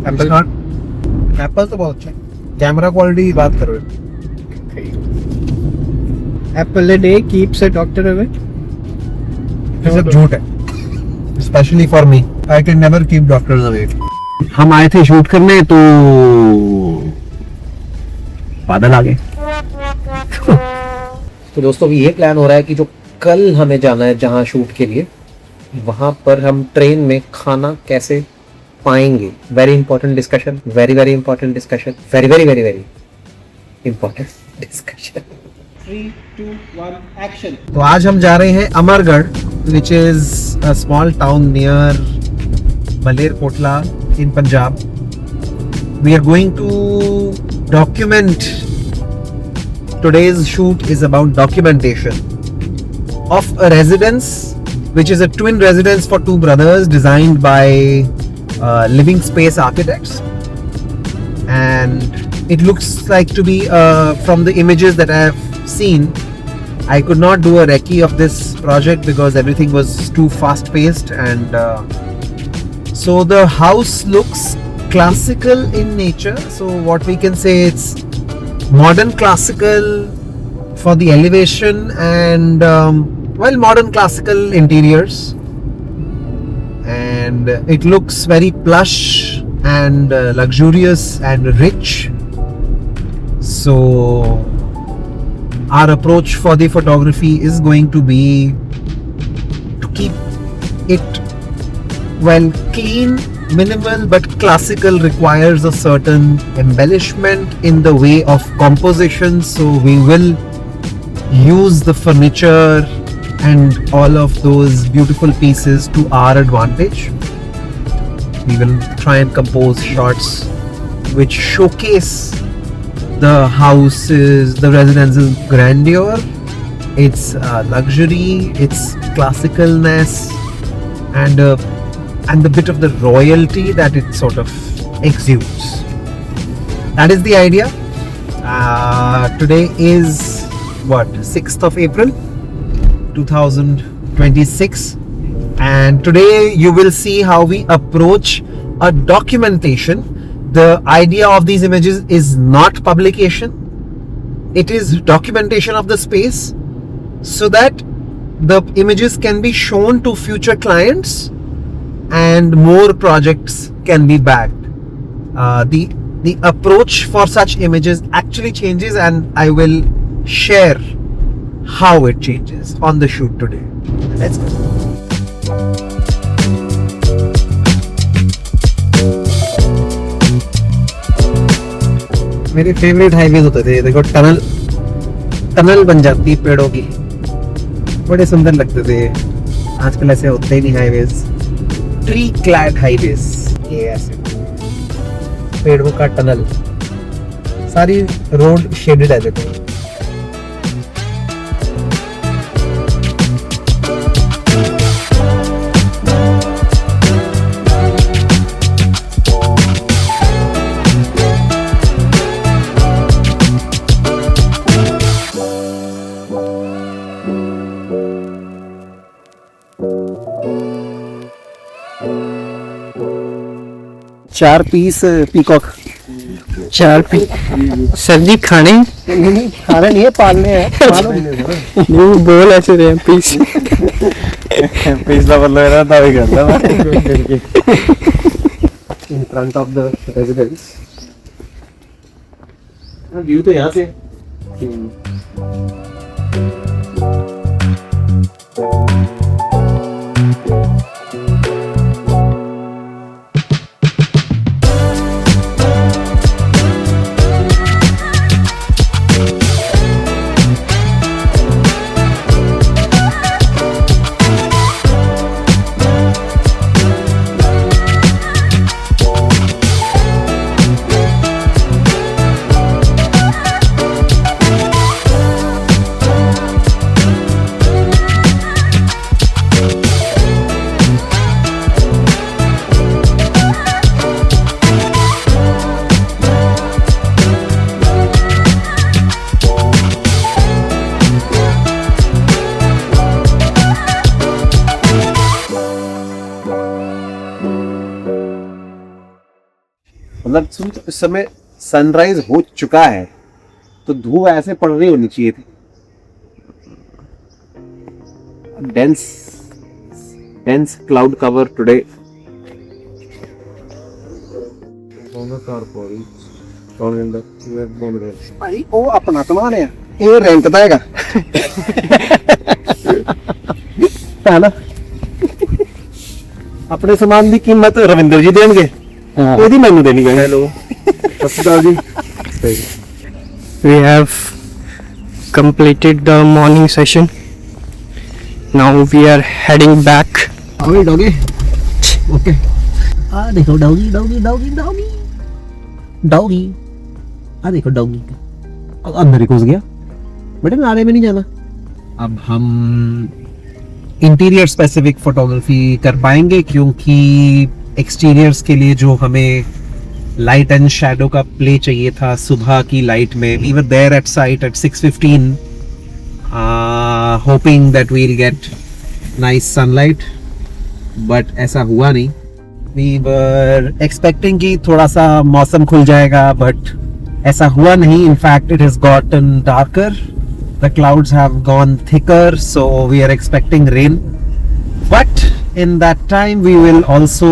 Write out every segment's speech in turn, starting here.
Apple Apple तो बहुत अच्छा है, कैमरा क्वालिटी की बात करो। Apple a day keeps a doctor away. ये सब झूठ है, specially for me, I can never keep doctors away. हम आए थे शूट करने तो बादल आ गए। तो दोस्तों ये प्लान हो रहा है कि जो कल हमें जाना है जहाँ शूट के लिए, वहाँ पर हम ट्रेन में खाना कैसे पाएंगे। Very important discussion, very very important discussion, very very very very important discussion. 3, 2, 1 action. तो आज हम जा रहे हैं Amargarh, which is a small town near Malerkotla in Punjab. We are going to document, today's shoot is about documentation of a residence which is a twin residence for two brothers designed by Living Space Architects, and it looks like to be from the images that I have seen, I could not do a recce of this project because everything was too fast paced, and so the house looks classical in nature. So what we can say, it's modern classical for the elevation and modern classical interiors, and it looks very plush and luxurious and rich. So our approach for the photography is going to be to keep it clean, minimal but classical. Requires a certain embellishment in the way of composition, so we will use the furniture and all of those beautiful pieces to our advantage. We will try and compose shots which showcase the houses, the residence's grandeur, its luxury, its classicalness, and the bit of the royalty that it sort of exudes. That is the idea. Today is 6th of April 2026, and today you will see how we approach a documentation. The idea of these images is not publication, it is documentation of the space so that the images can be shown to future clients and more projects can be bagged. The approach for such images actually changes, and I will share how it changes on the shoot today. Let's go. मेरे favourite highways होते थे, देखो tunnel बन जाती पेड़ों की, बड़े सुंदर लगते थे। आजकल ऐसे होते ही नहीं हाईवेज, ट्री क्लैड हाईवेज, ये ऐसे पेड़ों का टनल, सारी रोड शेडेड है देखो। चार पीस पीकॉक, 4 पीस सर जी खाने नहीं, खाना नहीं है, पालने हैं। नहीं बोल ऐसे रहे पीस पीस का मतलब है ना, तभी करता मैं in front of the residence। View तो यहाँ से मतलब सुन, इस समय सनराइज हो चुका है तो धूप ऐसे पड़ रही होनी चाहिए थी. Dense cloud cover today. ਭਾਈ ਉਹ ਆਪਣਾ ਸਮਾਨ ਹੈ, ਇਹ ਰੈਂਟ ਦਾ ਹੈਗਾ ਹੈ ਨਾ. ਆਪਣੇ ਸਮਾਨ ਦੀ ਕੀਮਤ ਰਵਿੰਦਰ ਜੀ ਦੇਣਗੇ, ਇਹਦੀ ਮੈਨੂੰ ਦੇਣੀ ਪੈਣੀ. ਹੈਲੋ, ਸਤਿ ਸ਼੍ਰੀ ਅਕਾਲ ਜੀ. We have completed the morning session. Now we are heading back. ਆਵੇ ਡੋਗੀ. ਓਕੇ, ਆ ਦੇਖੋ doggy doggy doggy doggy doggy. आ देखो डॉगी अंदर ही घुस गया. बेटे नाले में नहीं जाना. अब हम इंटीरियर स्पेसिफिक फोटोग्राफी कर पाएंगे क्योंकि एक्सटीरियर्स के लिए जो हमें लाइट एंड शैडो का प्ले चाहिए था सुबह की लाइट में, we were there at site at 6:15 hoping that we will get nice sunlight, but ऐसा हुआ नहीं. We were expecting कि थोड़ा सा मौसम खुल जाएगा, but ऐसा हुआ नहीं. In fact, it has gotten darker. The clouds have gone thicker, so we are expecting rain. But in that time, we will also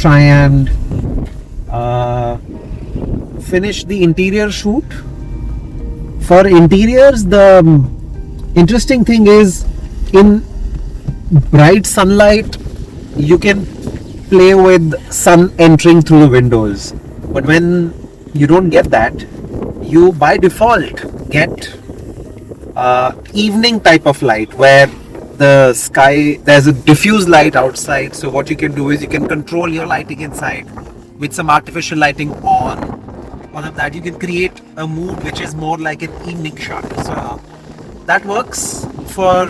try and finish the interior shoot. For interiors, the interesting thing is in bright sunlight, you can play with sun entering through the windows, but when you don't get that, you by default get evening type of light where the sky, there's a diffuse light outside, so what you can do is you can control your lighting inside with some artificial lighting on. All of that, you can create a mood which is more like an evening shot. So that works for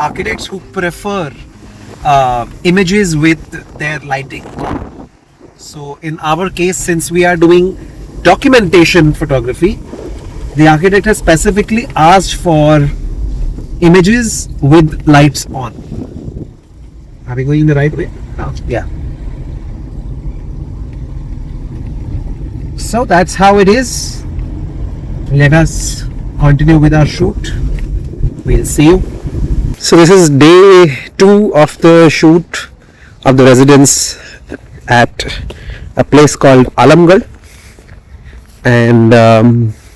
architects who prefer images with their lighting. So in our case, since we are doing documentation photography, the architect has specifically asked for images with lights on. Are we going the right way? No. Yeah. So that's how it is. Let us continue with our shoot. We'll see you. So this is day 2 of the shoot of the residence at a place called Amargarh, and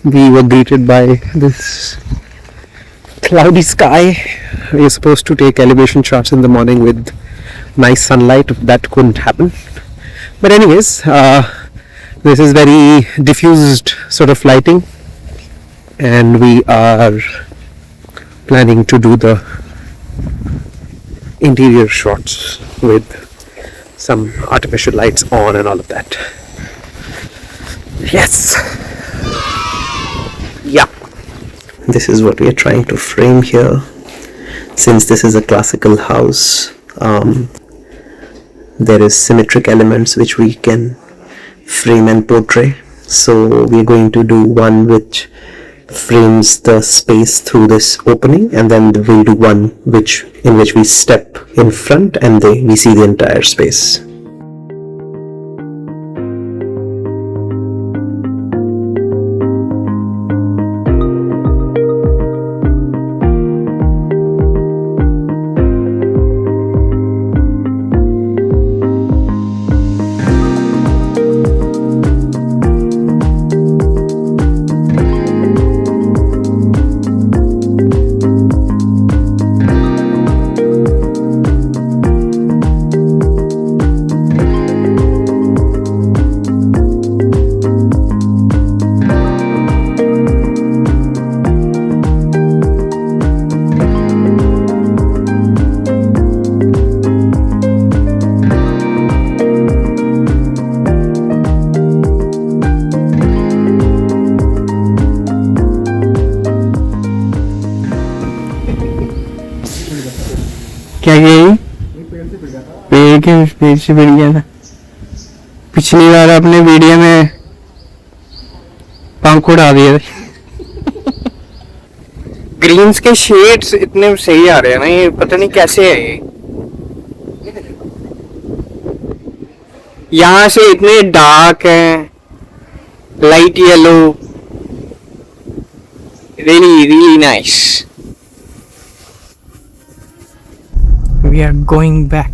we were greeted by this cloudy sky. We were supposed to take elevation shots in the morning with nice sunlight. That couldn't happen, but anyways, this is very diffused sort of lighting, and we are planning to do the interior shots with some artificial lights on and all of that. Yes. Yeah. This is what we are trying to frame here. Since this is a classical house, there is symmetric elements which we can frame and portray. So we are going to do one which frames the space through this opening, and then we'll do one in which we step in front and we see the entire space. क्या गई पेड़ के पेड़ से बढ़ गया था। पिछली बार अपने वीडियो में पंख उड़ा दिए थे। ग्रीन्स के शेड्स इतने सही आ रहे हैं ना, ये पता नहीं कैसे है। ये यहाँ से इतने डार्क है, light yellow, really nice. We are going back.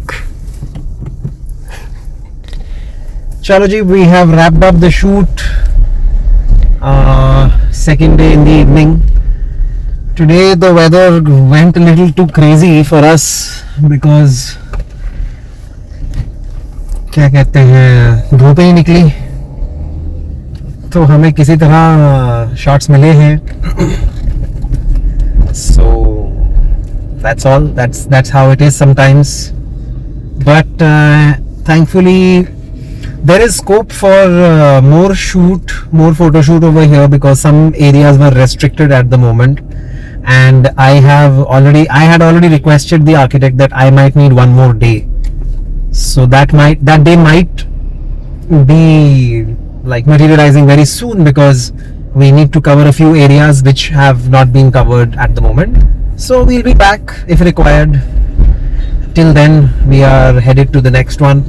Chalo ji, we have wrapped up the shoot. Second day in the evening. Today the weather went a little too crazy for us because क्या कहते हैं, धूप ही निकली तो हमें किसी तरह shots मिले हैं. So that's all. That's how it is sometimes. But thankfully there is scope for more photo shoot over here because some areas were restricted at the moment, and I had already requested the architect that I might need one more day, so that day might be like materializing very soon because we need to cover a few areas which have not been covered at the moment. So we'll be back if required. Till then we are headed to the next one.